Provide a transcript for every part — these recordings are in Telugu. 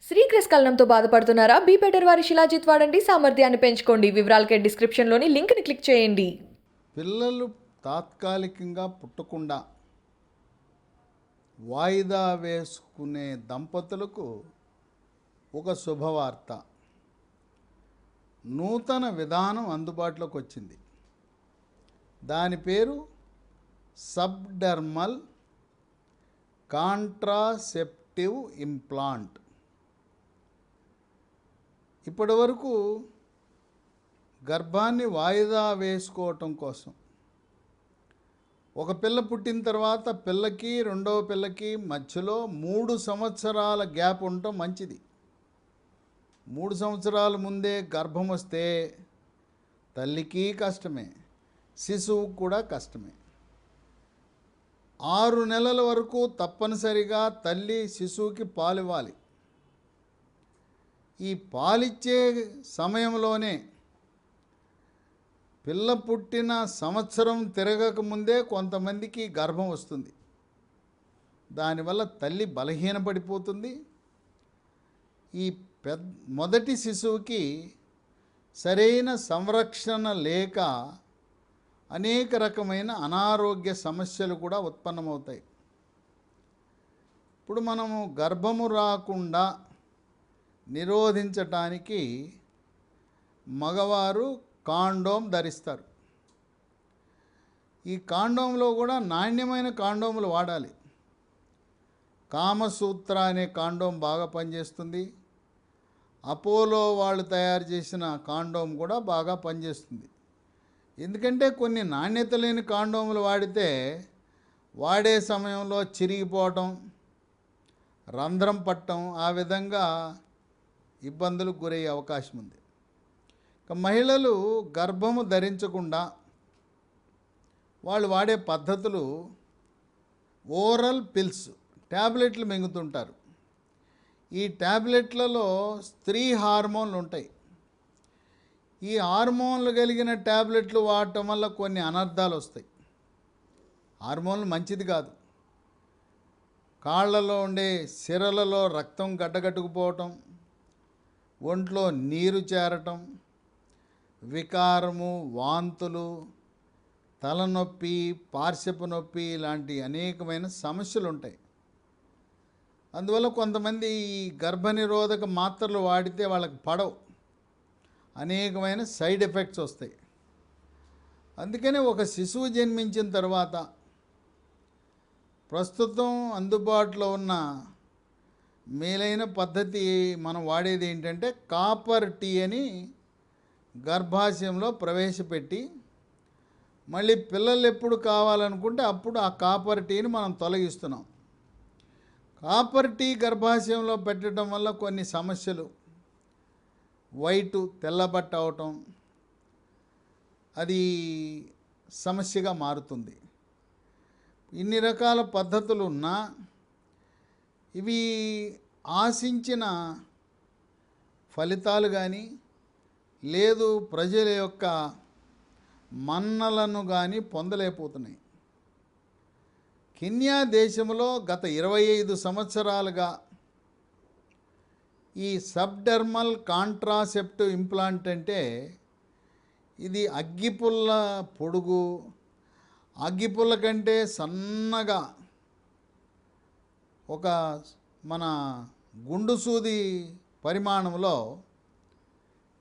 శ్రీకృష్ణకలనంతో బాధపడుతున్నారా? బీ బెటర్ వారి శిలాజిత్ వాడండి, సామర్థ్యాన్ని పెంచుకోండి. వివరాలకే డిస్క్రిప్షన్లోని లింక్ని క్లిక్ చేయండి. పిల్లలు తాత్కాలికంగా పుట్టకుండా వాయిదా వేసుకునే దంపతులకు ఒక శుభవార్త. నూతన విధానం అందుబాటులోకి వచ్చింది. దాని పేరు సబ్డర్మల్ కాంట్రాసెప్టివ్ ఇంప్లాంట్. ఇప్పటి వరకు గర్భాన్ని వాయిదా వేసుకోవటం కోసం ఒక పిల్ల పుట్టిన తర్వాత పిల్లకి రెండవ పిల్లకి మధ్యలో 3 సంవత్సరాల గ్యాప్ ఉండటం మంచిది. 3 సంవత్సరాల ముందే గర్భం వస్తే తల్లికి కష్టమే, శిశువుకు కూడా కష్టమే. 6 నెలల వరకు తప్పనిసరిగా తల్లి శిశువుకి పాలివ్వాలి. ఈ పాలిచ్చే సమయంలోనే పిల్ల పుట్టిన సంవత్సరం తిరగకముందే కొంతమందికి గర్భం వస్తుంది. దానివల్ల తల్లి బలహీనపడిపోతుంది. ఈ మొదటి శిశువుకి సరైన సంరక్షణ లేక అనేక రకమైన అనారోగ్య సమస్యలు కూడా ఉత్పన్నమవుతాయి. ఇప్పుడు మనము గర్భము రాకుండా నిరోధించటానికి మగవారు కాండోమ్ ధరిస్తారు. ఈ కాండోమ్లో కూడా నాణ్యమైన కాండోములు వాడాలి. కామసూత్ర అనే కాండోమ్ బాగా పనిచేస్తుంది. అపోలో వాళ్ళు తయారు చేసిన కాండోమ్ కూడా బాగా పనిచేస్తుంది. ఎందుకంటే కొన్ని నాణ్యత లేని కాండోములు వాడితే వాడే సమయంలో చిరిగిపోవటం, రంధ్రం పట్టడం, ఆ విధంగా ఇబ్బందులకు గురయ్యే అవకాశం ఉంది. మహిళలు గర్భము ధరించకుండా వాళ్ళు వాడే పద్ధతులు ఓరల్ పిల్స్, ట్యాబ్లెట్లు మింగుతుంటారు. ఈ ట్యాబ్లెట్లలో స్త్రీ హార్మోన్లు ఉంటాయి. ఈ హార్మోన్లు కలిగిన ట్యాబ్లెట్లు వాడటం వల్ల కొన్ని అనర్థాలు వస్తాయి. హార్మోన్లు మంచిది కాదు. కాళ్ళలో ఉండే సిరలలో రక్తం గడ్డగట్టుకుపోవటం, ఒంట్లో నీరు చేరటం, వికారము, వాంతులు, తలనొప్పి, పార్శ్వపు నొప్పి ఇలాంటి అనేకమైన సమస్యలు ఉంటాయి. అందువల్ల కొంతమంది ఈ గర్భనిరోధక మాత్రలు వాడితే వాళ్ళకి పడవు, అనేకమైన సైడ్ ఎఫెక్ట్స్ వస్తాయి. అందుకనే ఒక శిశువు జన్మించిన తర్వాత ప్రస్తుతం అందుబాటులో ఉన్న మేలైన పద్ధతి మనం వాడేది ఏంటంటే కాపర్ టీ అని గర్భాశయంలో ప్రవేశపెట్టి మళ్ళీ పిల్లలు ఎప్పుడు కావాలనుకుంటే అప్పుడు ఆ కాపర్ టీని మనం తొలగిస్తున్నాం. కాపర్ టీ గర్భాశయంలో పెట్టడం వల్ల కొన్ని సమస్యలు, వైటు తెల్లబట్ట అవటం, అది సమస్యగా మారుతుంది. ఇన్ని రకాల పద్ధతులు ఉన్నా ఇవి ఆశించిన ఫలితాలు కానీ లేదు ప్రజల యొక్క మన్నలను కానీ పొందలేకపోతున్నాయి. కెన్యా దేశంలో గత 25 సంవత్సరాలుగా ఈ సబ్డర్మల్ కాంట్రాసెప్టివ్ ఇంప్లాంట్ అంటే ఇది అగ్గిపుల్ల పొడుగు, అగ్గిపుల్ల కంటే సన్నగా ఒక మన గుండు సూది పరిమాణంలో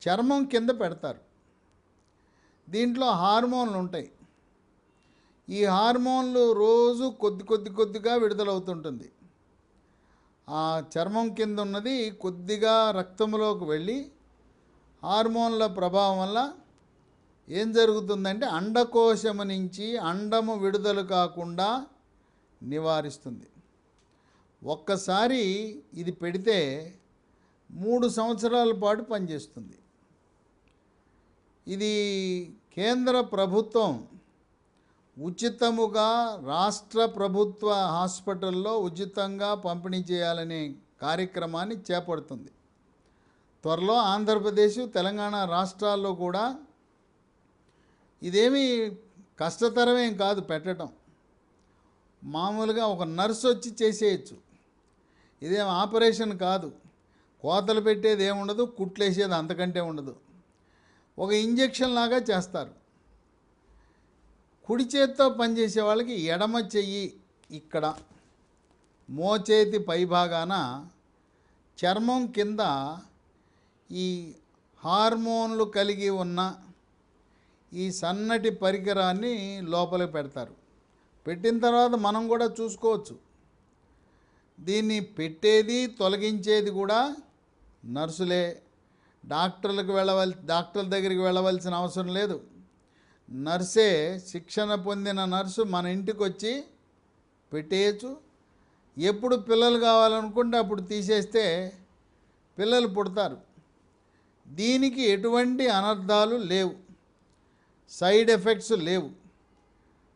చర్మం కింద పెడతారు. దీంట్లో హార్మోన్లు ఉంటాయి. ఈ హార్మోన్లు రోజు కొద్దిగా విడుదలవుతుంటుంది. ఆ చర్మం కింద ఉన్నది కొద్దిగా రక్తంలోకి వెళ్ళి హార్మోన్ల ప్రభావం వల్ల ఏం జరుగుతుందంటే అండకోశము నుంచి అండము విడుదల కాకుండా నివారిస్తుంది. ఒక్కసారి ఇది పెడితే 3 సంవత్సరాల పాటు పనిచేస్తుంది. ఇది కేంద్ర ప్రభుత్వం ఉచితముగా రాష్ట్ర ప్రభుత్వ హాస్పిటల్లో ఉచితంగా పంపిణీ చేయాలనే కార్యక్రమాన్ని చేపడుతుంది. త్వరలో ఆంధ్రప్రదేశ్, తెలంగాణ రాష్ట్రాల్లో కూడా ఇదేమీ కష్టతరమేం కాదు పెట్టడం. మామూలుగా ఒక నర్సు వచ్చి చేసేయచ్చు. ఇదేం ఆపరేషన్ కాదు. కోతలు పెట్టేది ఏముండదు, కుట్లేసేది అంతకంటే ఉండదు. ఒక ఇంజెక్షన్ లాగా చేస్తారు. కుడి చేత్తో పనిచేసే వాళ్ళకి ఎడమ చెయ్యి ఇక్కడ మోచేతి పైభాగాన చర్మం కింద ఈ హార్మోన్లు కలిగి ఉన్న ఈ సన్నటి పరికరాన్ని లోపలికి పెడతారు. పెట్టిన తర్వాత మనం కూడా చూసుకోవచ్చు. దీన్ని పెట్టేది తొలగించేది కూడా నర్సులే. డాక్టర్ల దగ్గరికి వెళ్ళవలసిన అవసరం లేదు. నర్సే, శిక్షణ పొందిన నర్సు మన ఇంటికి వచ్చి పెట్టేయచ్చు. ఎప్పుడు పిల్లలు కావాలనుకుంటే అప్పుడు తీసేస్తే పిల్లలు పుడతారు. దీనికి ఎటువంటి అనర్థాలు లేవు, సైడ్ ఎఫెక్ట్స్ లేవు.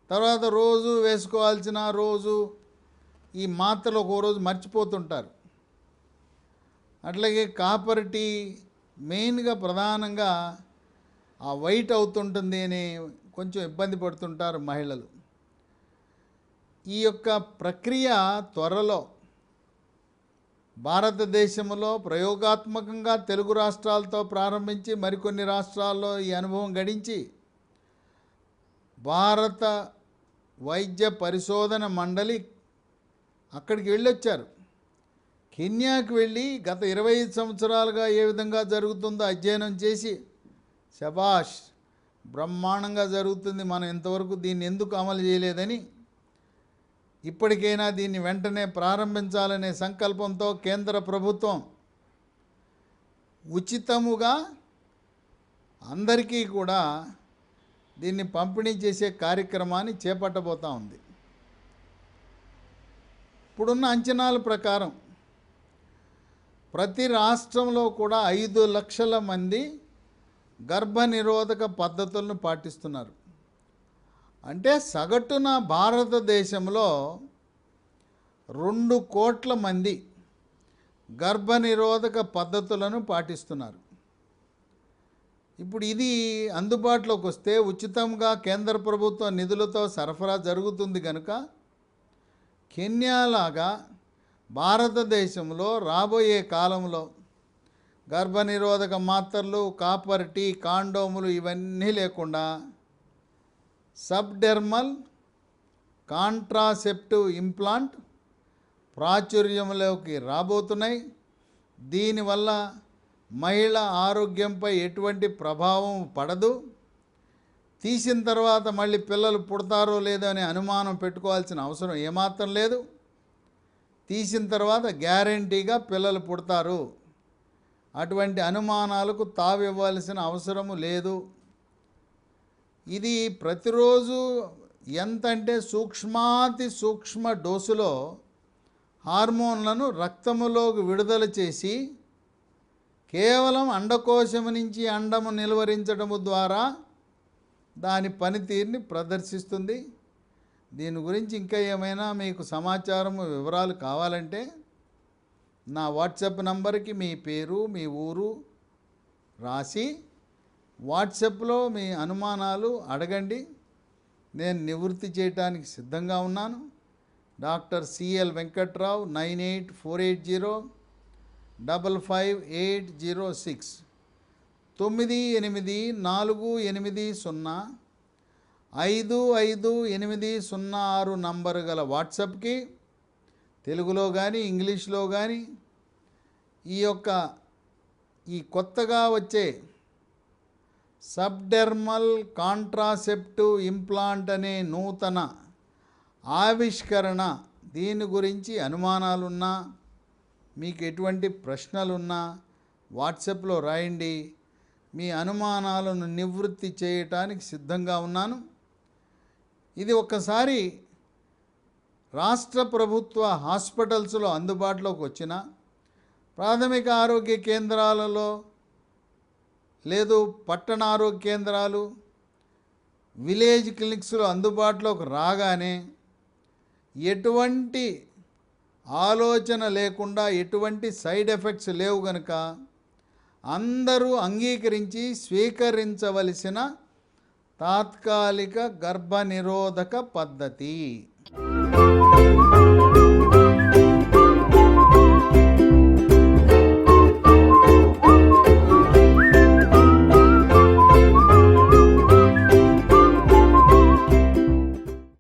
తర్వాత రోజు వేసుకోవాల్సిన రోజు ఈ మాత్రలు ఒక్కో రోజు మర్చిపోతుంటారు. అట్లాగే కాపర్ టీ మెయిన్గా ప్రధానంగా ఆ వైట్ అవుతుంటుంది అని కొంచెం ఇబ్బంది పడుతుంటారు మహిళలు. ఈ యొక్క ప్రక్రియ త్వరలో భారతదేశంలో ప్రయోగాత్మకంగా తెలుగు రాష్ట్రాలతో ప్రారంభించి మరికొన్ని రాష్ట్రాల్లో ఈ అనుభవం గడించి భారత వైద్య పరిశోధన మండలి అక్కడికి వెళ్ళొచ్చారు. కెన్యాకి వెళ్ళి గత 25 సంవత్సరాలుగా ఏ విధంగా జరుగుతుందో అధ్యయనం చేసి శబాష్ బ్రహ్మాండంగా జరుగుతుంది, మనం ఇంతవరకు దీన్ని ఎందుకు అమలు చేయలేదని, ఇప్పటికైనా దీన్ని వెంటనే ప్రారంభించాలనే సంకల్పంతో కేంద్ర ప్రభుత్వం ఉచితముగా అందరికీ కూడా దీన్ని పంపిణీ చేసే కార్యక్రమాన్ని చేపట్టబోతూ ఉంది. ఇప్పుడున్న అంచనాల ప్రకారం ప్రతి రాష్ట్రంలో కూడా 5 లక్షల మంది గర్భనిరోధక పద్ధతులను పాటిస్తున్నారు. అంటే సగటున భారతదేశంలో 2 కోట్ల మంది గర్భనిరోధక పద్ధతులను పాటిస్తున్నారు. ఇప్పుడు ఇది అందుబాటులోకి వస్తే ఉచితంగా కేంద్ర ప్రభుత్వ నిధులతో సరఫరా జరుగుతుంది కనుక కెన్యాలాగా భారతదేశంలో రాబోయే కాలంలో గర్భనిరోధక మాత్రలు, కాపర్ టీ, కాండోములు ఇవన్నీ లేకుండా సబ్డెర్మల్ కాంట్రాసెప్టివ్ ఇంప్లాంట్ ప్రాచుర్యంలోకి రాబోతున్నాయి. దీనివల్ల మహిళ ఆరోగ్యంపై ఎటువంటి ప్రభావం పడదు. తీసిన తర్వాత మళ్ళీ పిల్లలు పుడతారో లేదో అనే అనుమానం పెట్టుకోవాల్సిన అవసరం ఏమాత్రం లేదు. తీసిన తర్వాత గ్యారంటీగా పిల్లలు పుడతారు. అటువంటి అనుమానాలకు తావివ్వాల్సిన అవసరము లేదు. ఇది ప్రతిరోజు ఎంతంటే సూక్ష్మాతి సూక్ష్మ డోసులో హార్మోన్లను రక్తములోకి విడుదల చేసి కేవలం అండకోశము నుంచి అండము నిలువరించడము ద్వారా దాని పనితీరుని ప్రదర్శిస్తుంది. దీని గురించి ఇంకా ఏమైనా మీకు సమాచారము, వివరాలు కావాలంటే నా వాట్సాప్ నంబర్కి మీ పేరు, మీ ఊరు రాసి వాట్సాప్లో మీ అనుమానాలు అడగండి. నేను నివృత్తి చేయడానికి సిద్ధంగా ఉన్నాను. డాక్టర్ సిఎల్ వెంకట్రావు 9848055806 9840550806 నంబరు గల వాట్సాప్కి తెలుగులో కానీ ఇంగ్లీష్లో కానీ ఈ కొత్తగా వచ్చే సబ్డెర్మల్ కాంట్రాసెప్టివ్ ఇంప్లాంట్ అనే నూతన ఆవిష్కరణ, దీని గురించి అనుమానాలున్నా, మీకు ఎటువంటి ప్రశ్నలున్నా వాట్సాప్లో రాయండి. మీ అనుమానాలను నివృత్తి చేయటానికి సిద్ధంగా ఉన్నాను. ఇది ఒక్కసారి రాష్ట్ర ప్రభుత్వ హాస్పిటల్స్లో అందుబాటులోకి వచ్చిన ప్రాథమిక ఆరోగ్య కేంద్రాలలో లేదు పట్టణ ఆరోగ్య కేంద్రాలు, విలేజ్ క్లినిక్స్లో అందుబాటులోకి రాగానే ఎటువంటి ఆలోచన లేకుండా, ఎటువంటి సైడ్ ఎఫెక్ట్స్ లేవు గనుక అందరూ అంగీకరించి స్వీకరించవలసిన తాత్కాలిక గర్భనిరోధక పద్ధతి.